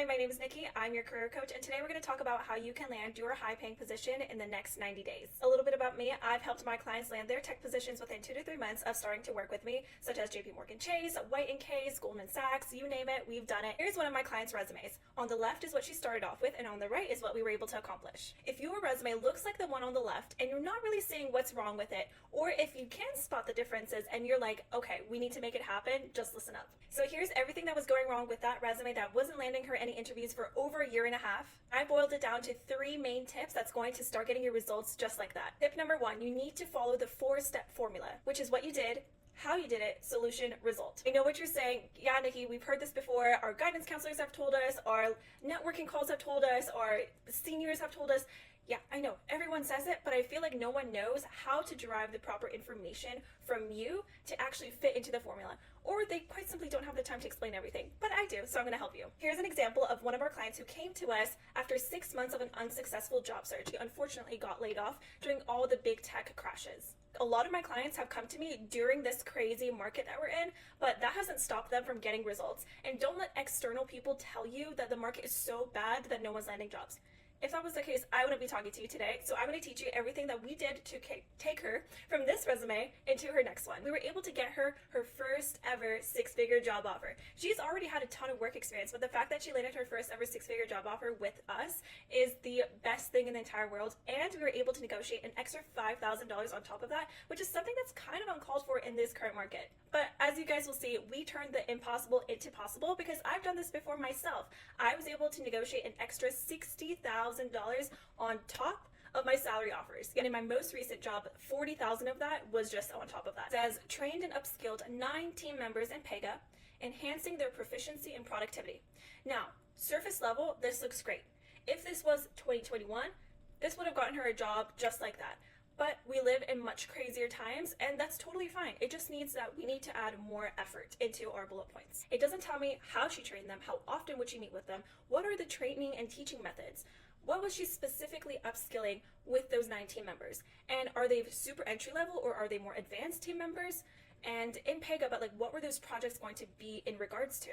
Hi, my name is Nikki. I'm your career coach, and today we're going to talk about how you can land your high-paying position in the next 90 days. A little bit about me: I've helped my clients land their tech positions within 2 to 3 months of starting to work with me, such as JP Morgan Chase, White & Case, Goldman Sachs, you name it, we've done it. Here's one of my clients' resumes. On the left is what she started off with, and on the right is what we were able to accomplish. If your resume looks like the one on the left and you're not really seeing what's wrong with it, or if you can spot the differences and you're like, okay, we need to make it happen, just listen up. So here's everything that was going wrong with that resume that wasn't landing her any interviews for over a year and a half. I boiled it down to 3 main tips that's going to start getting your results just like that. Tip number 1, you need to follow the 4-step formula, which is what you did, how you did it, solution, result. I know what you're saying. Yeah, Nikki, we've heard this before. Our guidance counselors have told us, our networking calls have told us, our seniors have told us. Yeah, I know, everyone says it, but I feel like no one knows how to derive the proper information from you to actually fit into the formula. Or they quite simply don't have the time to explain everything. But I do, so I'm gonna help you. Here's an example of one of our clients who came to us after 6 months of an unsuccessful job search. He unfortunately got laid off during all the big tech crashes. A lot of my clients have come to me during this crazy market that we're in, but that hasn't stopped them from getting results. And don't let external people tell you that the market is so bad that no one's landing jobs. If that was the case, I wouldn't be talking to you today. So I'm going to teach you everything that we did to take her from this resume into her next one. We were able to get her first ever 6-figure job offer. She's already had a ton of work experience, but the fact that she landed her first ever 6-figure job offer with us is the best thing in the entire world. And we were able to negotiate an extra $5,000 on top of that, which is something that's kind of uncalled for in this current market. But as you guys will see, we turned the impossible into possible because I've done this before myself. I was able to negotiate an extra $60,000 on top of my salary offers. And in my most recent job, $40,000 of that was just on top of that. It says trained and upskilled 9 team members in Pega, enhancing their proficiency and productivity. Now, surface level, this looks great. If this was 2021, this would have gotten her a job just like that. But we live in much crazier times, and that's totally fine. It just needs that we need to add more effort into our bullet points. It doesn't tell me how she trained them, how often would she meet with them, what are the training and teaching methods, what was she specifically upskilling with those 9 team members, and are they super entry level or are they more advanced team members? And in Pega, but like what were those projects going to be in regards to?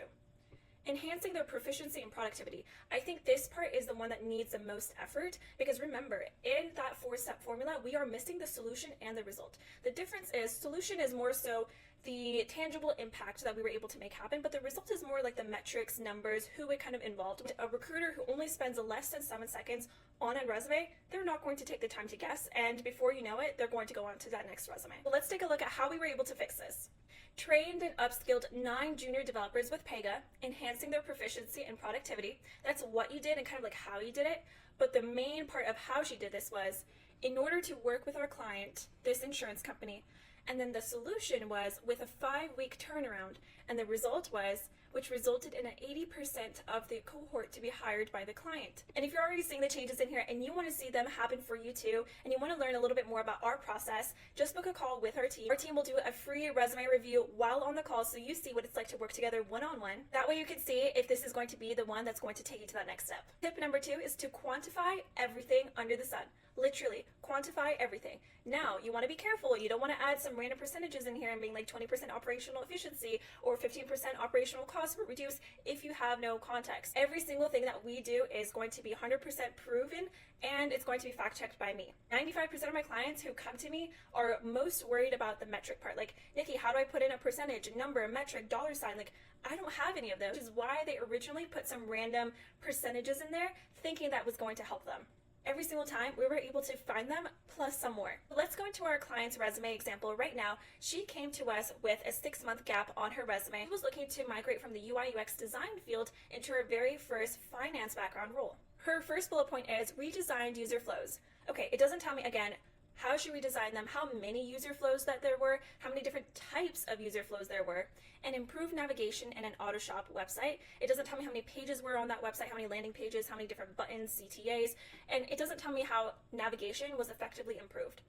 Enhancing their proficiency and productivity. I think this part is the one that needs the most effort because remember, in that 4-step formula, we are missing the solution and the result. The difference is solution is more so the tangible impact that we were able to make happen, but the result is more like the metrics, numbers, who it kind of involved. A recruiter who only spends less than 7 seconds on a resume, they're not going to take the time to guess, and before you know it, they're going to go on to that next resume. But let's take a look at how we were able to fix this. Trained and upskilled 9 junior developers with Pega, enhancing their proficiency and productivity. That's what you did and kind of like how you did it. But the main part of how she did this was in order to work with our client, this insurance company, and then the solution was with a 5-week turnaround, and the result was, which resulted in an 80% of the cohort to be hired by the client. And if you're already seeing the changes in here and you want to see them happen for you too, and you want to learn a little bit more about our process, just book a call with our team. Our team will do a free resume review while on the call so you see what it's like to work together one-on-one. That way you can see if this is going to be the one that's going to take you to that next step. Tip number 2 is to quantify everything under the sun. Literally, quantify everything. Now, you want to be careful. You don't want to add some random percentages in here and being like 20% operational efficiency or 15% operational cost were reduced if you have no context. Every single thing that we do is going to be 100% proven and it's going to be fact-checked by me. 95% of my clients who come to me are most worried about the metric part. Like, Nikki, how do I put in a percentage, a number, a metric, dollar sign? Like, I don't have any of those, which is why they originally put some random percentages in there thinking that was going to help them. Every single time we were able to find them plus some more. Let's go into our client's resume example right now. She came to us with a 6-month gap on her resume. She was looking to migrate from the UI UX design field into her very first finance background role. Her first bullet point is redesigned user flows. Okay, it doesn't tell me again how she redesigned them, how many user flows that there were, how many different types of user flows there were, and improved navigation in an auto shop website. It doesn't tell me how many pages were on that website, how many landing pages, how many different buttons, CTAs, and it doesn't tell me how navigation was effectively improved.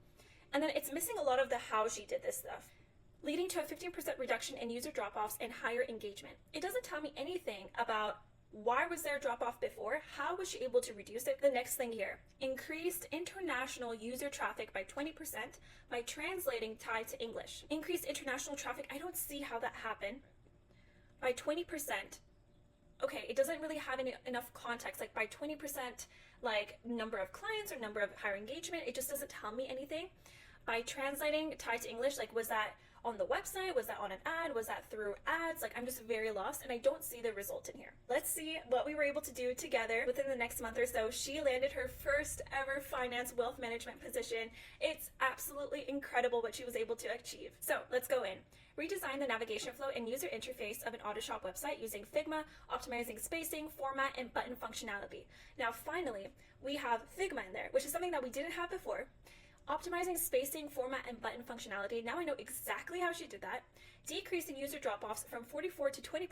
And then it's missing a lot of the how she did this stuff, leading to a 15% reduction in user drop-offs and higher engagement. It doesn't tell me anything about why was there a drop-off before? How was she able to reduce it? The next thing here, increased international user traffic by 20% by translating Thai to English. Increased international traffic, I don't see how that happened. By 20%. okay, it doesn't really have enough context, like by 20%, like number of clients or number of higher engagement, it just doesn't tell me anything. By translating Thai to English, like was that on the website? Was that on an ad? Was that through ads? Like I'm just very lost and I don't see the result in here. Let's see what we were able to do together within the next month or so. She landed her first ever finance wealth management position. It's absolutely incredible what she was able to achieve. So let's go in. Redesign the navigation flow and user interface of an auto shop website using Figma, optimizing spacing, format, and button functionality. Now finally, we have Figma in there, which is something that we didn't have before. Optimizing spacing, format, and button functionality. Now I know exactly how she did that. Decreasing user drop-offs from 44 to 20%.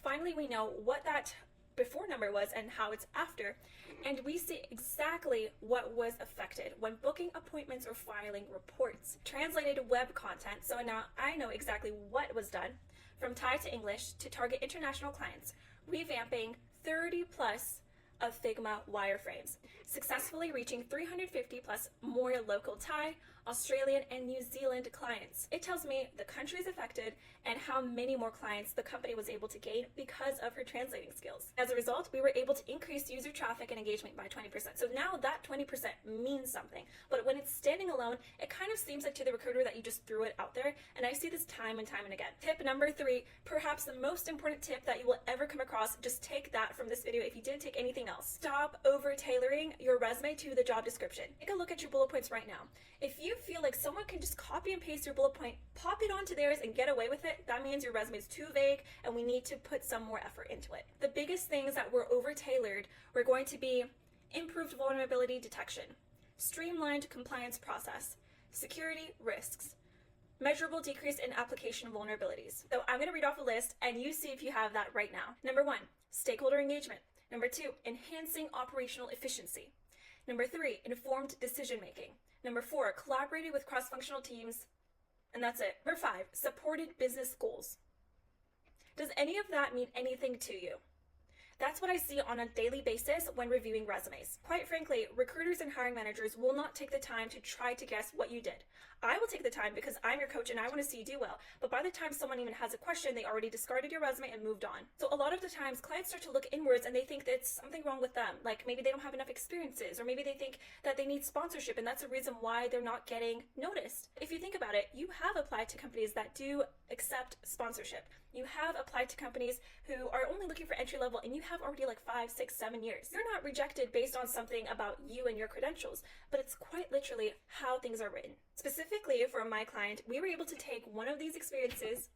Finally, we know what that before number was and how it's after. And we see exactly what was affected when booking appointments or filing reports. Translated web content. So now I know exactly what was done from Thai to English to target international clients. Revamping 30 plus of Figma wireframes, successfully reaching 350 plus more local Thai, Australian, and New Zealand clients. It tells me the countries affected and how many more clients the company was able to gain because of her translating skills. As a result, we were able to increase user traffic and engagement by 20%. So now that 20% means something, but when it's standing alone, it kind of seems like to the recruiter that you just threw it out there, and I see this time and time and again. Tip number 3, perhaps the most important tip that you will ever come across, just take that from this video if you didn't take anything else. Stop over-tailoring your resume to the job description. Take a look at your bullet points right now. If you feel like someone can just copy and paste your bullet point, pop it onto theirs and get away with it, that means your resume is too vague and we need to put some more effort into it. The biggest things that were over-tailored were going to be improved vulnerability detection, streamlined compliance process, security risks, measurable decrease in application vulnerabilities. So I'm going to read off a list and you see if you have that right now. Number 1, stakeholder engagement. Number 2, enhancing operational efficiency. Number 3, informed decision making. Number 4, collaborated with cross-functional teams. And that's it. Number 5, supported business goals. Does any of that mean anything to you? That's what I see on a daily basis when reviewing resumes. Quite frankly, recruiters and hiring managers will not take the time to try to guess what you did. I will take the time because I'm your coach and I want to see you do well. But by the time someone even has a question, they already discarded your resume and moved on. So a lot of the times clients start to look inwards and they think that it's something wrong with them. Like maybe they don't have enough experiences, or maybe they think that they need sponsorship and that's a reason why they're not getting noticed. If you think about it, you have applied to companies that do accept sponsorship. You have applied to companies who are only looking for entry level and you have already like 5, 6, 7 years. You're not rejected based on something about you and your credentials, but it's quite literally how things are written. Specifically for my client, we were able to take one of these experiences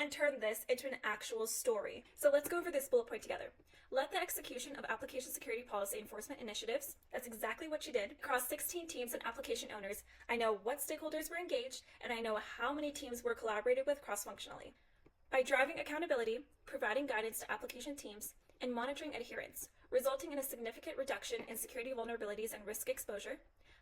and turn this into an actual story. So let's go over this bullet point together. Led the execution of application security policy enforcement initiatives. That's exactly what she did. Across 16 teams and application owners, I know what stakeholders were engaged and I know how many teams were collaborated with cross-functionally. By driving accountability, providing guidance to application teams, and monitoring adherence, resulting in a significant reduction in security vulnerabilities and risk exposure,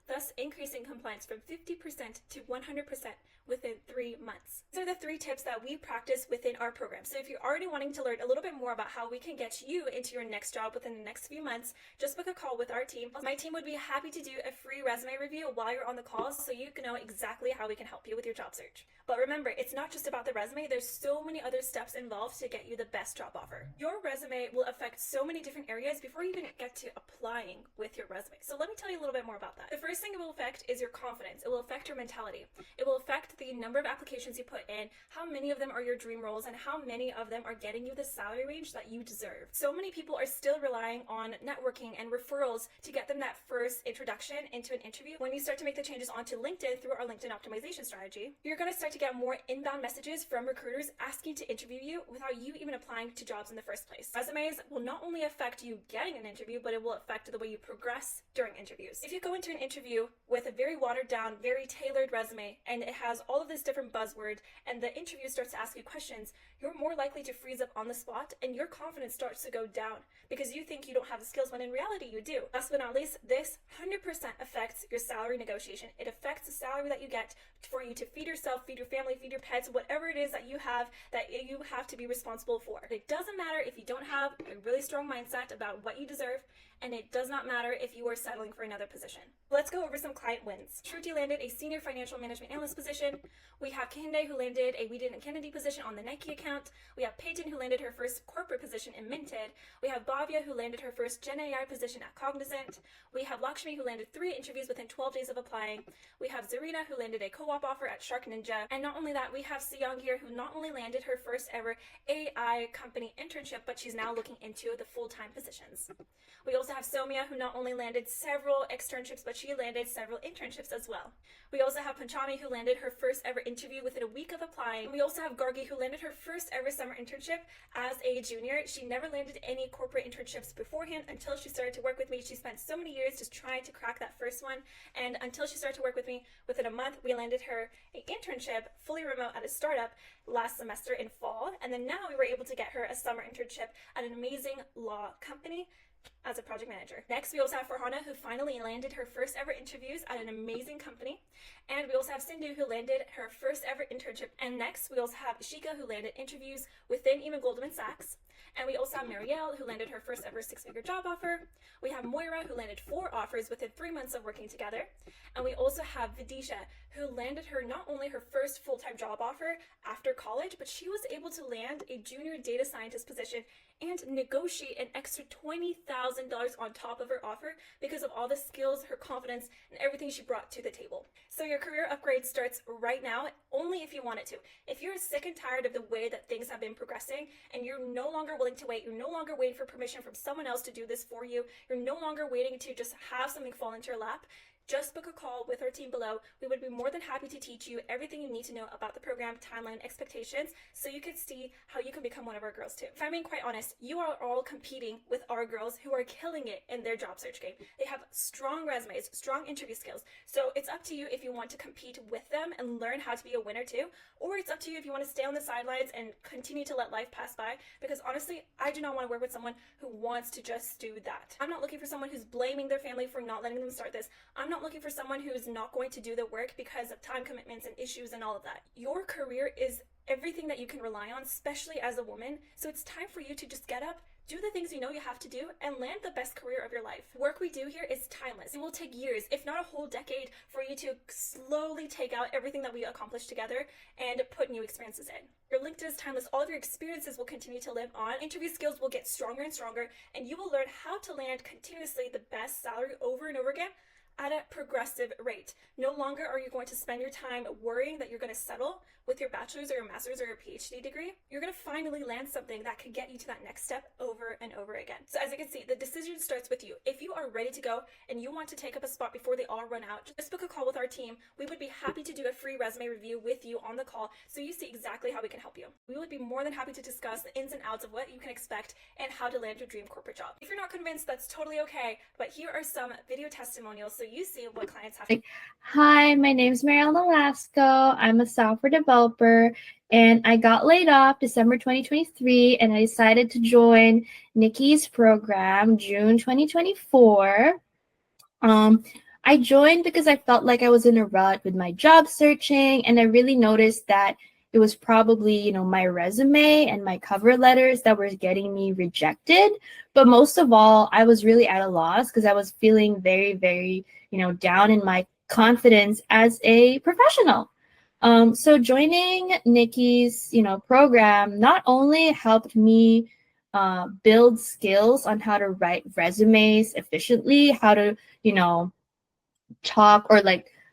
thus increasing compliance from 50% to 100% within 3 months. These are the 3 tips that we practice within our program. So if you're already wanting to learn a little bit more about how we can get you into your next job within the next few months, just book a call with our team. My team would be happy to do a free resume review while you're on the call so you can know exactly how we can help you with your job search. But remember, it's not just about the resume. There's so many other steps involved to get you the best job offer. Your resume will affect so many different areas before you even get to applying with your resume. So let me tell you a little bit more about that. The first thing it will affect is your confidence. It will affect your mentality. It will affect the number of applications you put in, how many of them are your dream roles, and how many of them are getting you the salary range that you deserve. So many people are still relying on networking and referrals to get them that first introduction into an interview. When you start to make the changes onto LinkedIn through our LinkedIn optimization strategy, you're going to start to get more inbound messages from recruiters asking to interview you without you even applying to jobs in the first place. Resumes will not only affect you getting an interview, but it will affect the way you progress during interviews. If you go into an interview with a very watered down, very tailored resume, and it has all of this different buzzword, and the interview starts to ask you questions, you're more likely to freeze up on the spot, and your confidence starts to go down because you think you don't have the skills when in reality you do. Last but not least, this 100% affects your salary negotiation. It affects the salary that you get for you to feed yourself, feed your family, feed your pets, whatever it is that you have to be responsible for. It doesn't matter if you don't have a really strong mindset about what you deserve, and it does not matter if you are settling for another position. Let's go go over some client wins. Shruti landed a senior financial management analyst position. We have Kehinde, who landed a Weedon and Kennedy position on the Nike account. We have Peyton, who landed her first corporate position in Minted. We have Bhavya, who landed her first Gen AI position at Cognizant. We have Lakshmi, who landed 3 interviews within 12 days of applying. We have Zarina, who landed a co-op offer at Shark Ninja. And not only that, we have Siyang here, who not only landed her first ever AI company internship, but she's now looking into the full-time positions. We also have Somia, who not only landed several externships, but she landed several internships as well. We also have Panchami, who landed her first ever interview within a week of applying. We also have Gargi, who landed her first ever summer internship as a junior. She never landed any corporate internships beforehand until she started to work with me. She spent so many years just trying to crack that first one, and until she started to work with me, within a month, we landed her an internship fully remote at a startup last semester in fall, and then now we were able to get her a summer internship at an amazing law company as a project manager. Next, we also have Farhana, who finally landed her first ever interviews at an amazing company. And we also have Sindhu, who landed her first ever internship. And next, we also have Ishika, who landed interviews within even Goldman Sachs. And we also have Marielle, who landed her first ever 6-figure job offer. We have Moira, who landed 4 offers within 3 months of working together. And we also have Vidisha, who landed her not only her first full-time job offer after college, but she was able to land a junior data scientist position and negotiate an extra $20,000 on top of her offer because of all the skills, her confidence, and everything she brought to the table. So your career upgrade starts right now, only if you want it to. If you're sick and tired of the way that things have been progressing and you're no longer willing to wait, you're no longer waiting for permission from someone else to do this for you, you're no longer waiting to just have something fall into your lap, just book a call with our team below. We would be more than happy to teach you everything you need to know about the program, timeline, expectations, so you can see how you can become one of our girls too. If I'm being quite honest, you are all competing with our girls who are killing it in their job search game. They have strong resumes, strong interview skills. So it's up to you if you want to compete with them and learn how to be a winner too, or it's up to you if you want to stay on the sidelines and continue to let life pass by, because honestly, I do not want to work with someone who wants to just do that. I'm not looking for someone who's blaming their family for not letting them start this. I'm not looking for someone who is not going to do the work because of time commitments and issues and all of that. Your career is everything that you can rely on, especially as a woman. So it's time for you to just get up, do the things you know you have to do, and land the best career of your life. The work we do here is timeless. It will take years, if not a whole decade, for you to slowly take out everything that we accomplished together and put new experiences in. Your LinkedIn is timeless. All of your experiences will continue to live on. Interview skills will get stronger and stronger, and you will learn how to land continuously the best salary over and over again at a progressive rate. No longer are you going to spend your time worrying that you're going to settle with your bachelor's or your master's or your PhD degree. You're going to finally land something that can get you to that next step over and over again. So as you can see, the decision starts with you. If you are ready to go and you want to take up a spot before they all run out, just book a call with our team. We would be happy to do a free resume review with you on the call so you see exactly how we can help you. We would be more than happy to discuss the ins and outs of what you can expect and how to land your dream corporate job. If you're not convinced, that's totally okay, but here are some video testimonials so you see what clients have. Hi, my name is Marielle Nolasco. I'm a software developer, and I got laid off December 2023, and I decided to join Nikki's program June 2024. I joined because I felt like I was in a rut with my job searching, and I really noticed that it was probably, my resume and my cover letters that were getting me rejected. But most of all, I was really at a loss because I was feeling very, very, down in my confidence as a professional. So joining Nikki's, program not only helped me build skills on how to write resumes efficiently, how to, talk or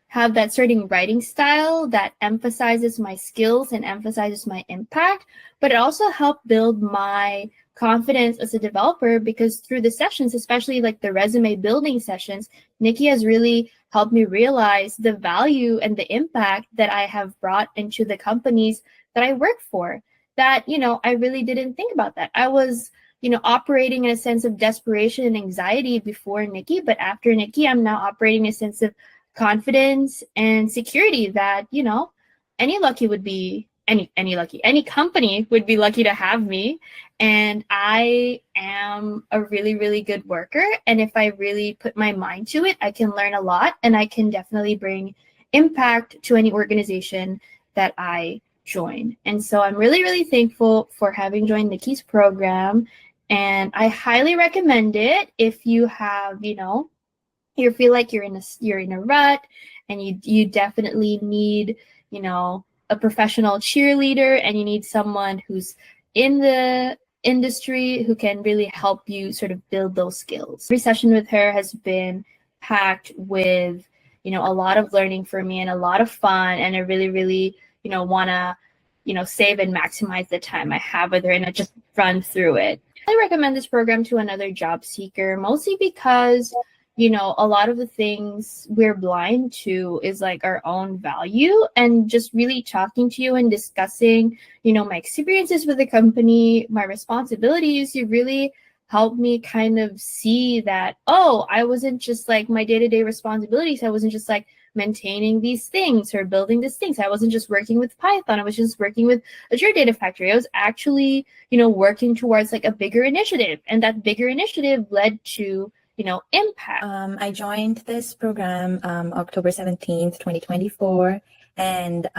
have that certain writing style that emphasizes my skills and emphasizes my impact, but it also helped build my confidence as a developer because through the sessions, especially the resume building sessions, Nikki has really helped me realize the value and the impact that I have brought into the companies that I work for. That, I really didn't think about that. I was operating in a sense of desperation and anxiety before Nikki, but after Nikki, I'm now operating in a sense of confidence and security that, any company would be lucky to have me. And I am a really, really good worker. And if I really put my mind to it, I can learn a lot and I can definitely bring impact to any organization that I join. And so I'm really, really thankful for having joined Nikki's program. And I highly recommend it if you have, you feel like you're in a rut, and you definitely need, you know, a professional cheerleader, and you need someone who's in the industry who can really help you sort of build those skills. Every session with her has been packed with, you know, a lot of learning for me and a lot of fun, and I really really, you know, want to, you know, save and maximize the time I have with her and I just run through it. I recommend this program to another job seeker, mostly because, you know, a lot of the things we're blind to is like our own value, and just really talking to you and discussing, you know, my experiences with the company, my responsibilities, you really helped me kind of see that, oh, I wasn't just like my day-to-day responsibilities, I wasn't just like maintaining these things or building these things, I wasn't just working with Python, I was just working with Azure Data Factory, I was actually, you know, working towards like a bigger initiative, and that bigger initiative led to, you know, impact. I joined this program October 17th, 2024. And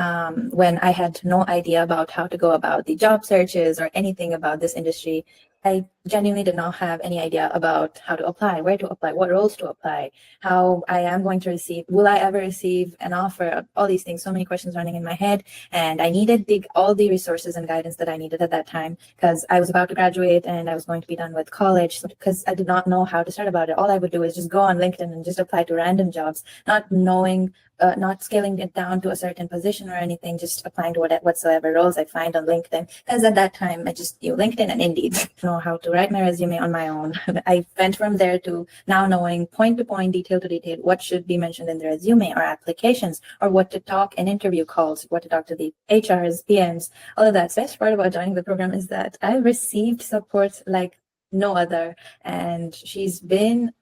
when I had no idea about how to go about the job searches or anything about this industry, I genuinely did not have any idea about how to apply, where to apply, what roles to apply, how I am going to receive, will I ever receive an offer, all these things, so many questions running in my head. And I needed all the resources and guidance that I needed at that time, because I was about to graduate and I was going to be done with college. So, because I did not know how to start about it, all I would do is just go on LinkedIn and just apply to random jobs, not knowing, not scaling it down to a certain position or anything, just applying to whatsoever roles I find on LinkedIn. Because at that time, I just knew LinkedIn and Indeed. Know how to write my resume on my own. I went from there to now knowing point to point, detail to detail, what should be mentioned in the resume or applications, or what to talk in interview calls, what to talk to the HRs, PMs, all of that. So the best part about joining the program is that I received support like no other, and she's been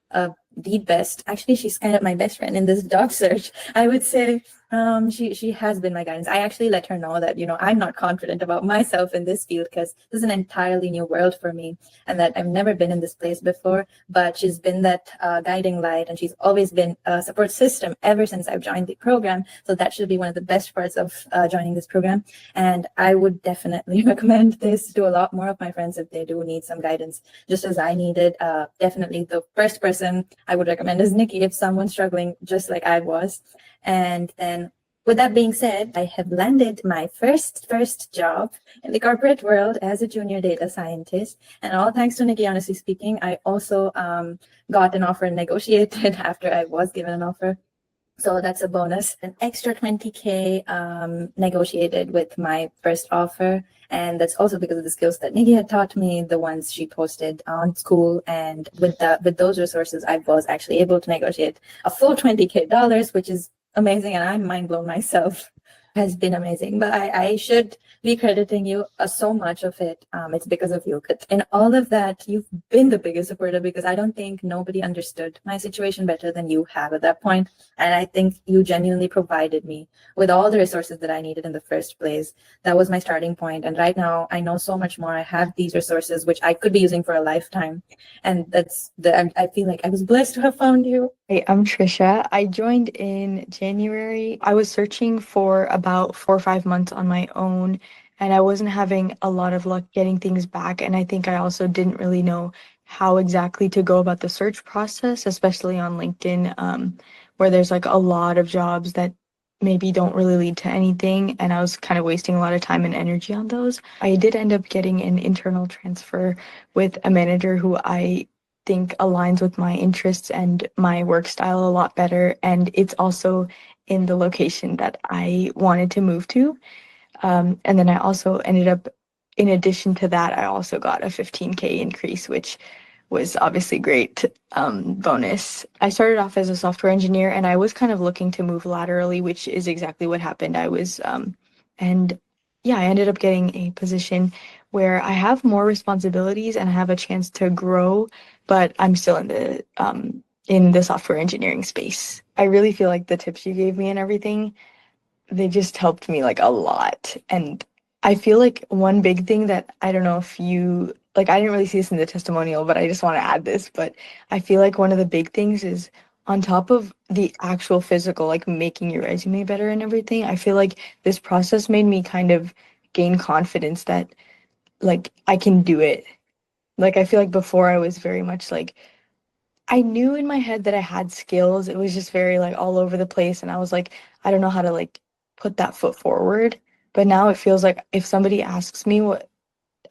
the best. Actually, she's kind of my best friend in this job search, I would say. She has been my guidance. I actually let her know that, you know, I'm not confident about myself in this field because this is an entirely new world for me, and that I've never been in this place before. But she's been that guiding light, and she's always been a support system ever since I've joined the program. So that should be one of the best parts of joining this program. And I would definitely recommend this to a lot more of my friends if they do need some guidance, just as I needed. Definitely the first person I would recommend is Nikki if someone's struggling just like I was. And then, with that being said, I have landed my first job in the corporate world as a junior data scientist. And all thanks to Nikki, honestly speaking. I also got an offer negotiated after I was given an offer. So that's a bonus. An extra 20K negotiated with my first offer. And that's also because of the skills that Nikki had taught me, the ones she posted on school. And with those resources, I was actually able to negotiate a full $20K, which is amazing. And I'm mind blown myself. Has been amazing. But I should be crediting you so much of it. It's because of you. In all of that, you've been the biggest supporter, because I don't think nobody understood my situation better than you have at that point. And I think you genuinely provided me with all the resources that I needed in the first place. That was my starting point. And right now I know so much more. I have these resources, which I could be using for a lifetime. And I feel like I was blessed to have found you. Hey, I'm Trisha. I joined in January. I was searching for about 4 or 5 months on my own, and I wasn't having a lot of luck getting things back. And I think I also didn't really know how exactly to go about the search process, especially on LinkedIn, where there's like a lot of jobs that maybe don't really lead to anything. And I was kind of wasting a lot of time and energy on those. I did end up getting an internal transfer with a manager who I think aligns with my interests and my work style a lot better. And it's also in the location that I wanted to move to. And then I also ended up, in addition to that, I also got a 15K increase, which was obviously great bonus. I started off as a software engineer, and I was kind of looking to move laterally, which is exactly what happened. And yeah, I ended up getting a position where I have more responsibilities and I have a chance to grow, but I'm still in the software engineering space. I really feel like the tips you gave me and everything, they just helped me like a lot. And I feel like one big thing that I don't know if you like, I didn't really see this in the testimonial, but I just want to add this. But I feel like one of the big things is, on top of the actual physical, like making your resume better and everything, I feel like this process made me kind of gain confidence that like I can do it. Like I feel like before I was very much like I knew in my head that I had skills. It was just very like all over the place, and I was like, I don't know how to like put that foot forward. But now it feels like if somebody asks me what,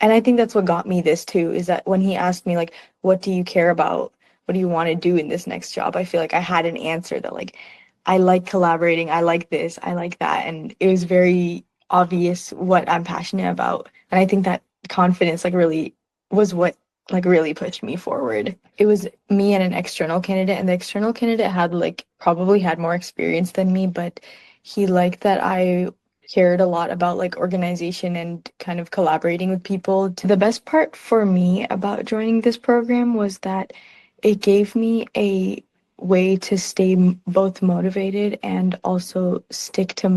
and I think that's what got me this too, is that when he asked me like, what do you care about? What do you want to do in this next job? I feel like I had an answer that like, I like collaborating, I like this, I like that, and it was very obvious what I'm passionate about. And I think that confidence like really was what like really pushed me forward. It was me and an external candidate, and the external candidate had like probably had more experience than me, but he liked that I cared a lot about like organization and kind of collaborating with people. The best part for me about joining this program was that it gave me a way to stay both motivated and also stick to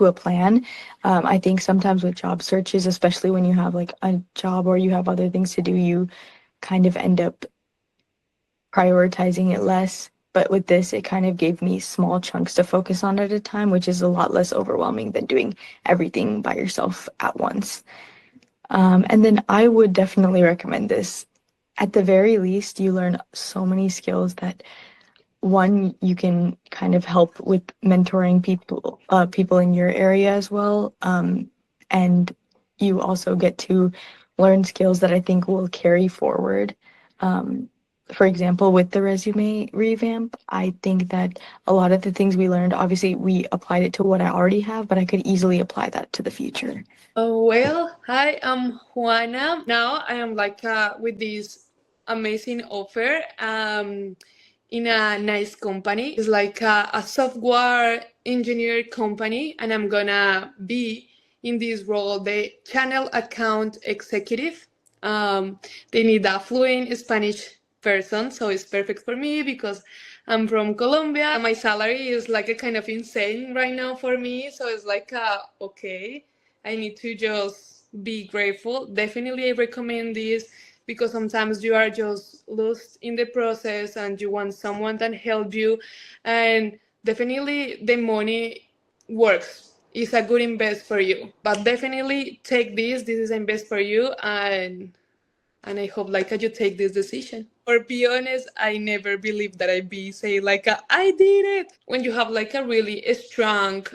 a plan. I think sometimes with job searches, especially when you have like a job or you have other things to do, you kind of end up prioritizing it less. But with this, it kind of gave me small chunks to focus on at a time, which is a lot less overwhelming than doing everything by yourself at once. And then I would definitely recommend this. At the very least, you learn so many skills that one, you can kind of help with mentoring people in your area as well. And you also get to learn skills that I think will carry forward. Um, for example, with the resume revamp, I think that a lot of the things we learned, obviously we applied it to what I already have, but I could easily apply that to the future. Oh, well, hi, I'm Juana. Now I am like with this amazing offer in a nice company. It's like a software engineer company, and I'm gonna be in this role, the channel account executive. They need a fluent Spanish person, so it's perfect for me because I'm from Colombia. My salary is like a kind of insane right now for me, so it's like okay. I need to just be grateful. Definitely, I recommend this because sometimes you are just lost in the process and you want someone that help you. And definitely, the money works. It's a good invest for you. But definitely take this. This is invest for you, and I hope like you take this decision. For be honest, I never believed that I'd be say like I did it. When you have like a really strong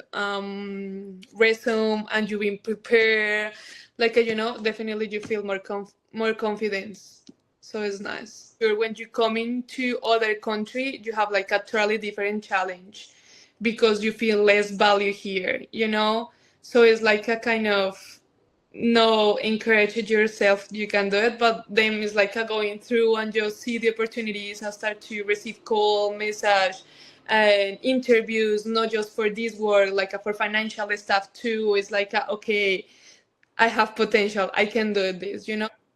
resume and you've been prepared, like definitely you feel more confidence. So it's nice. When you come into other country, you have like a totally different challenge because you feel less value here. So it's like a kind of no encourage it yourself, you can do it, but then it's like a going through and just see the opportunities and start to receive call message and interviews, not just for this work, like for financial stuff too. It's like okay, I have potential, I can do this.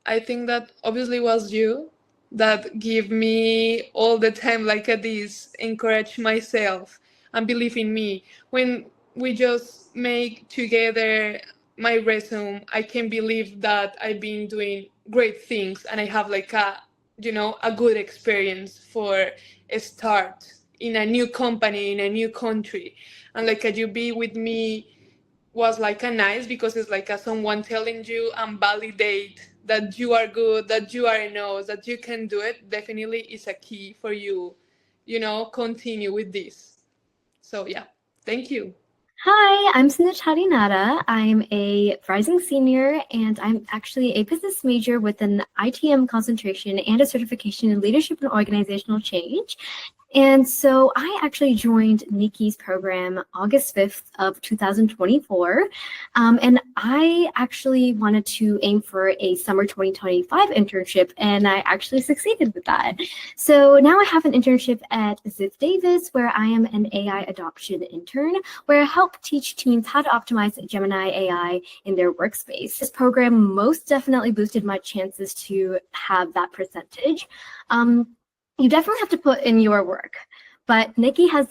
I think that obviously was you that give me all the time like this encourage myself and believe in me. When we just make together my resume, I can believe that I've been doing great things and I have like a good experience for a start in a new company in a new country. And like you be with me was like a nice because it's like someone telling you and validate that you are good, that you are enough, that you can do it. Definitely is a key for continue with this. So yeah, thank you. Hi, I'm Sinachati Nada. I'm a rising senior, and I'm actually a business major with an ITM concentration and a certification in leadership and organizational change. And so I actually joined Nikki's program August 5th of 2024. And I actually wanted to aim for a summer 2025 internship, and I actually succeeded with that. So now I have an internship at Ziff Davis, where I am an AI adoption intern, where I help teach teams how to optimize Gemini AI in their workspace. This program most definitely boosted my chances to have that percentage. You definitely have to put in your work, but Nikki has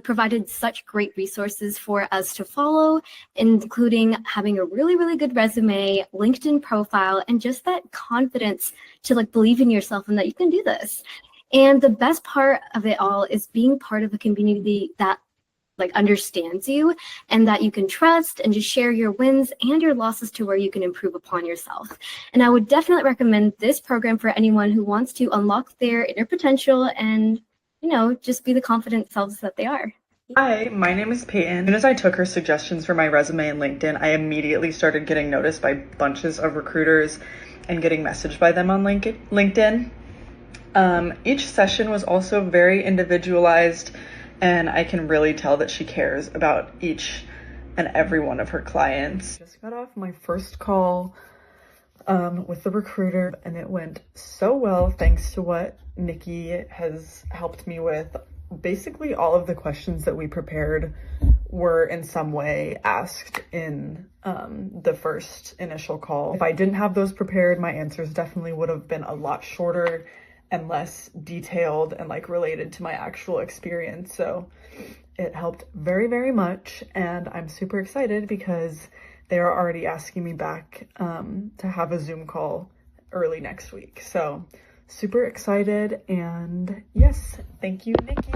provided such great resources for us to follow, including having a really, really good resume, LinkedIn profile, and just that confidence to believe in yourself and that you can do this. And the best part of it all is being part of a community that understands you and that you can trust, and just share your wins and your losses to where you can improve upon yourself. And I would definitely recommend this program for anyone who wants to unlock their inner potential and, just be the confident selves that they are. Hi, my name is Peyton. As soon as I took her suggestions for my resume and LinkedIn, I immediately started getting noticed by bunches of recruiters and getting messaged by them on LinkedIn. Each session was also very individualized, and I can really tell that she cares about each and every one of her clients. Just got off my first call with the recruiter, and it went so well thanks to what Nikki has helped me with. Basically, all of the questions that we prepared were in some way asked in the first initial call. If I didn't have those prepared, my answers definitely would have been a lot shorter and less detailed and related to my actual experience. So it helped very, very much, and I'm super excited because they are already asking me back to have a Zoom call early next week. So super excited, and yes, thank you, Nikki.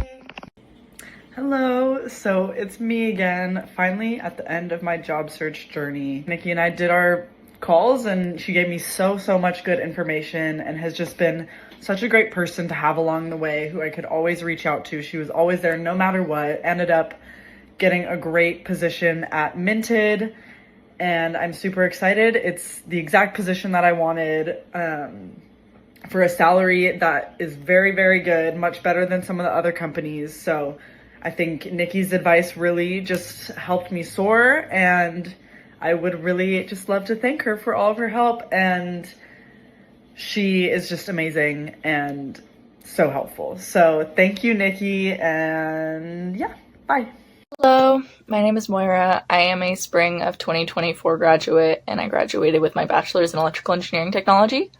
Hello, so it's me again, finally at the end of my job search journey. Nikki and I did our calls, and she gave me so much good information and has just been such a great person to have along the way, who I could always reach out to. She was always there no matter what. Ended up getting a great position at Minted, and I'm super excited. It's the exact position that I wanted, for a salary that is very, very good, much better than some of the other companies. So I think Nikki's advice really just helped me soar, and I would really just love to thank her for all of her help. And she is just amazing and so helpful. So thank you, Nikki, and yeah, bye. Hello, my name is Moira. I am a spring of 2024 graduate, and I graduated with my bachelor's in electrical engineering technology.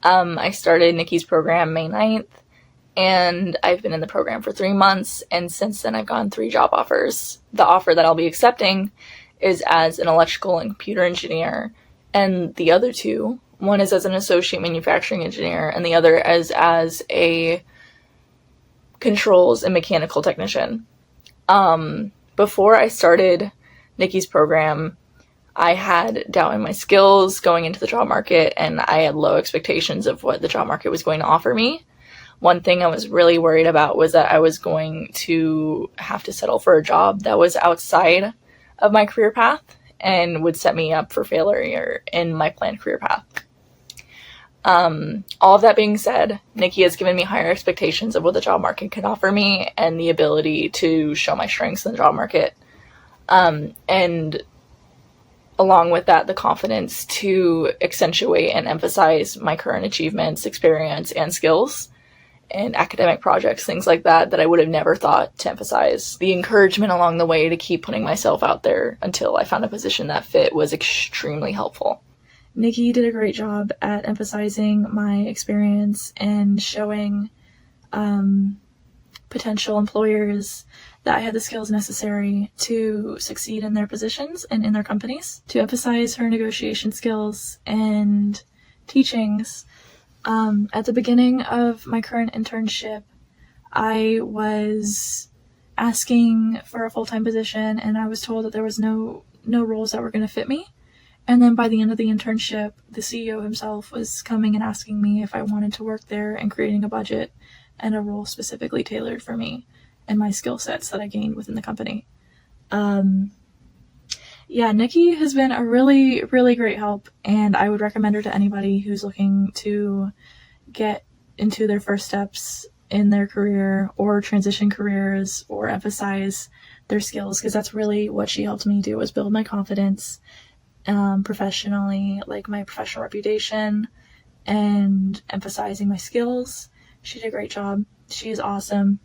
I started Nikki's program May 9th, and I've been in the program for 3 months, and since then I've gotten 3 job offers. The offer that I'll be accepting is as an electrical and computer engineer, and the other 2, one is as an associate manufacturing engineer, and the other is as a controls and mechanical technician. Before I started Nikki's program, I had doubt in my skills going into the job market, and I had low expectations of what the job market was going to offer me. One thing I was really worried about was that I was going to have to settle for a job that was outside of my career path and would set me up for failure in my planned career path. All of that being said, Nikki has given me higher expectations of what the job market could offer me and the ability to show my strengths in the job market. And along with that, the confidence to accentuate and emphasize my current achievements, experience, and skills in academic projects, things like that, that I would have never thought to emphasize. The encouragement along the way to keep putting myself out there until I found a position that fit was extremely helpful. Nikki did a great job at emphasizing my experience and showing potential employers that I had the skills necessary to succeed in their positions and in their companies. To emphasize her negotiation skills and teachings, at the beginning of my current internship, I was asking for a full-time position, and I was told that there was no roles that were going to fit me. And then by the end of the internship, the CEO himself was coming and asking me if I wanted to work there and creating a budget and a role specifically tailored for me and my skill sets that I gained within the company. Nikki has been a really, really great help, and I would recommend her to anybody who's looking to get into their first steps in their career or transition careers or emphasize their skills, because that's really what she helped me do, was build my confidence professionally, like my professional reputation, and emphasizing my skills. She did a great job. She is awesome.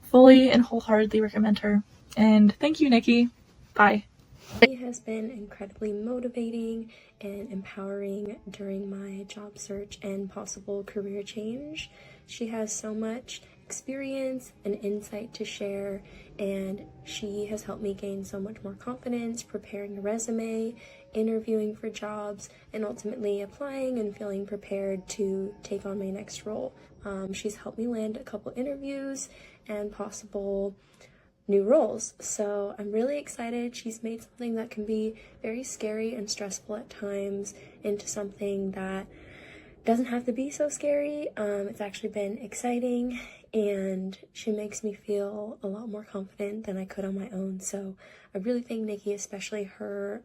Fully and wholeheartedly recommend her. And thank you, Nikki. Bye. It has been incredibly motivating and empowering during my job search and possible career change. She has so much experience and insight to share, and she has helped me gain so much more confidence preparing a resume, interviewing for jobs, and ultimately applying and feeling prepared to take on my next role. She's helped me land a couple interviews and possible new roles. So I'm really excited. She's made something that can be very scary and stressful at times into something that doesn't have to be so scary. It's actually been exciting, and she makes me feel a lot more confident than I could on my own. So I really think Nikki, especially her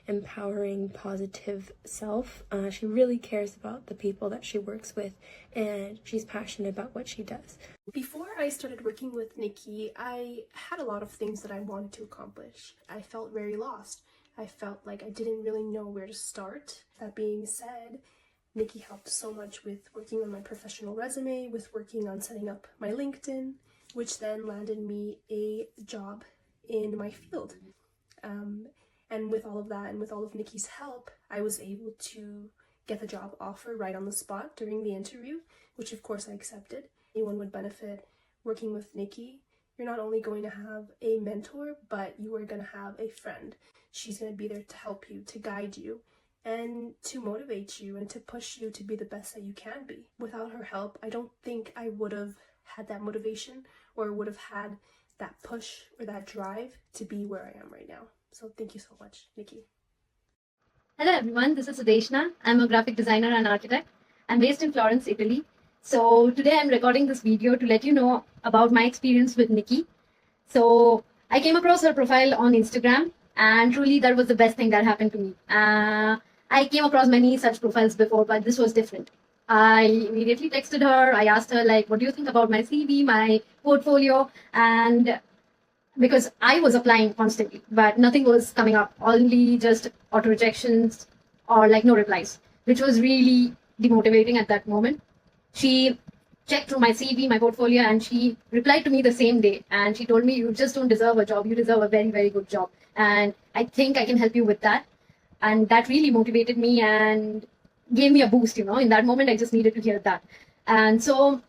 empowering, positive self, she really cares about the people that she works with, and she's passionate about what she does. Before I started working with Nikki, I had a lot of things that I wanted to accomplish. I felt very lost. I felt like I didn't really know where to start. That being said, Nikki helped so much with working on my professional resume, with working on setting up my LinkedIn, which then landed me a job in my field. And with all of that and with all of Nikki's help, I was able to get the job offer right on the spot during the interview, which of course I accepted. Anyone would benefit working with Nikki. You're not only going to have a mentor, but you are going to have a friend. She's going to be there to help you, to guide you, and to motivate you and to push you to be the best that you can be. Without her help, I don't think I would have had that motivation or would have had that push or that drive to be where I am right now. So thank you so much, Nikki. Hello everyone, this is Sudeshna. I'm a graphic designer and architect. I'm based in Florence, Italy. So today I'm recording this video to let you know about my experience with Nikki. So I came across her profile on Instagram, and truly that was the best thing that happened to me. I came across many such profiles before, but this was different. I immediately texted her. I asked her, like, what do you think about my CV, my portfolio? And because I was applying constantly, but nothing was coming up, only just auto rejections or like no replies, which was really demotivating at that moment. She checked through my CV, my portfolio, and she replied to me the same day. And she told me, you just don't deserve a job. You deserve a very, very good job. And I think I can help you with that. And that really motivated me and gave me a boost, In that moment, I just needed to hear that. And so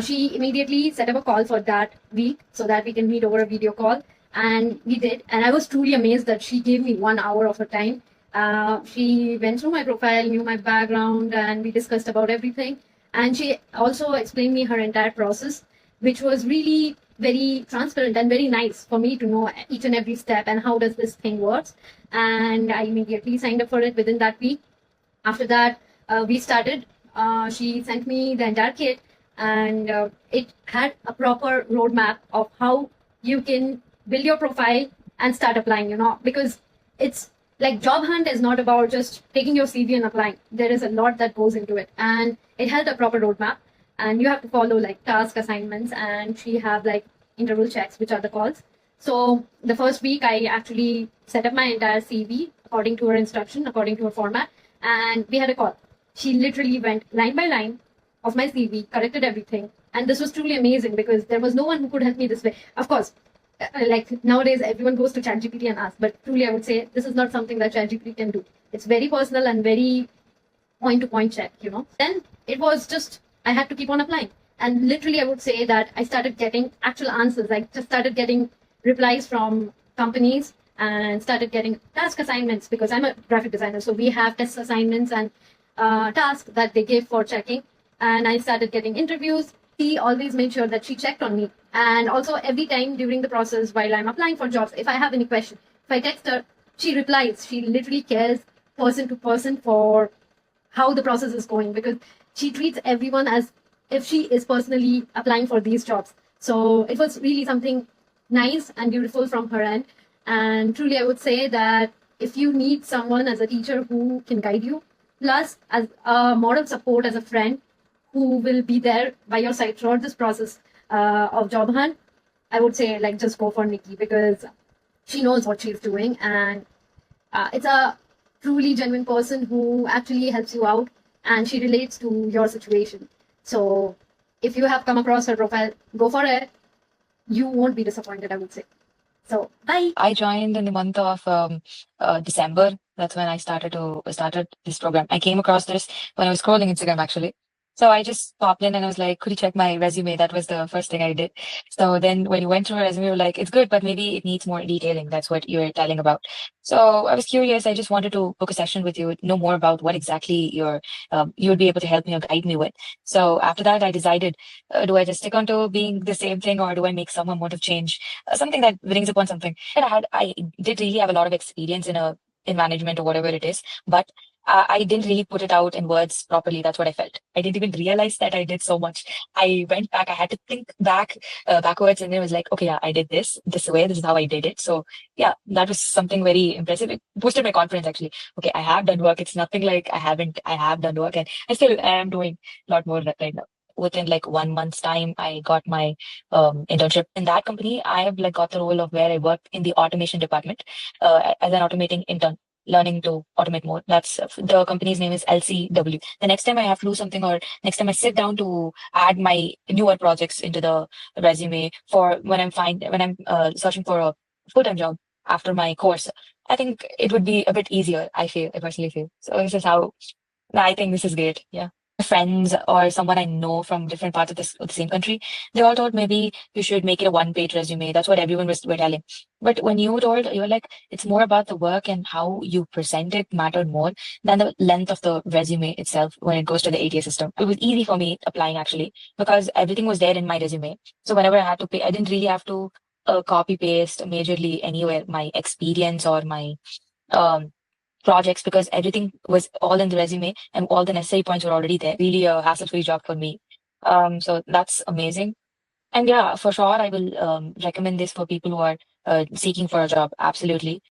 she immediately set up a call for that week so that we can meet over a video call. And we did. And I was truly amazed that she gave me 1 hour of her time. She went through my profile, knew my background, and we discussed about everything. And she also explained me her entire process, which was really very transparent and very nice for me to know each and every step and how does this thing works. And I immediately signed up for it within that week. After that, we started. She sent me the entire kit, and it had a proper roadmap of how you can build your profile and start applying, because it's like job hunt is not about just taking your CV and applying. There is a lot that goes into it, and it had a proper roadmap, and you have to follow like task assignments, and she have like interval checks, which are the calls. So the first week I actually set up my entire CV according to her instruction, according to her format, and we had a call. She literally went line by line of my CV, corrected everything, and this was truly amazing because there was no one who could help me this way. Of course, like nowadays everyone goes to ChatGPT and asks, but truly I would say this is not something that ChatGPT can do. It's very personal and very point-to-point check, Then it was just, I had to keep on applying. And literally I would say that I started getting actual answers. I just started getting replies from companies and started getting task assignments because I'm a graphic designer. So we have test assignments and tasks that they give for checking. And I started getting interviews. She always made sure that she checked on me. And also every time during the process while I'm applying for jobs, if I have any question, if I text her, she replies. She literally cares person to person for how the process is going because she treats everyone as if she is personally applying for these jobs. So it was really something nice and beautiful from her end. And truly, I would say that if you need someone as a teacher who can guide you, plus as a moral support as a friend who will be there by your side throughout this process of job hunt, I would say like just go for Nikki because she knows what she's doing, and it's a truly genuine person who actually helps you out, and she relates to your situation. So if you have come across her profile, go for it. You won't be disappointed, I would say. So bye. I joined in the month of December. That's when I started this program. I came across this when I was scrolling Instagram actually. So I just popped in and I was like, could you check my resume? That was the first thing I did. So then when you went through my resume, you were like, it's good, but maybe it needs more detailing. That's what you were telling about. So I was curious. I just wanted to book a session with you, know more about what exactly you would be able to help me or guide me with. So after that, I decided, do I just stick on to being the same thing or do I make some amount of change? Something that brings upon something. And I did really have a lot of experience in management or whatever it is, but I didn't really put it out in words properly. That's what I felt. I didn't even realize that I did so much. I went back. I had to think backwards, and it was like, okay, yeah, I did this way. This is how I did it. So yeah, that was something very impressive. It boosted my confidence actually. Okay, I have done work. It's nothing like I haven't. I have done work, and I still am doing a lot more right now. Within like 1 month's time, I got my internship in that company. I have like got the role of where I worked in the automation department as an automating intern, learning to automate more. That's the company's name is LCW. The next time I have to do something, or next time I sit down to add my newer projects into the resume for when I'm searching for a full-time job after my course, I think it would be a bit easier. I personally feel. So this is how I think this is great. Yeah. Friends or someone I know from different parts of the same country, they all told maybe you should make it a one-page resume. That's what everyone was were telling. But when you were like, it's more about the work and how you present it mattered more than the length of the resume itself when it goes to the ATS system. It was easy for me applying actually because everything was there in my resume. So whenever I had to pay, I didn't really have to copy paste majorly anywhere my experience or my um projects because everything was all in the resume and all the necessary points were already there. Really a hassle-free job for me. So that's amazing. And yeah, for sure, I will recommend this for people who are seeking for a job. Absolutely.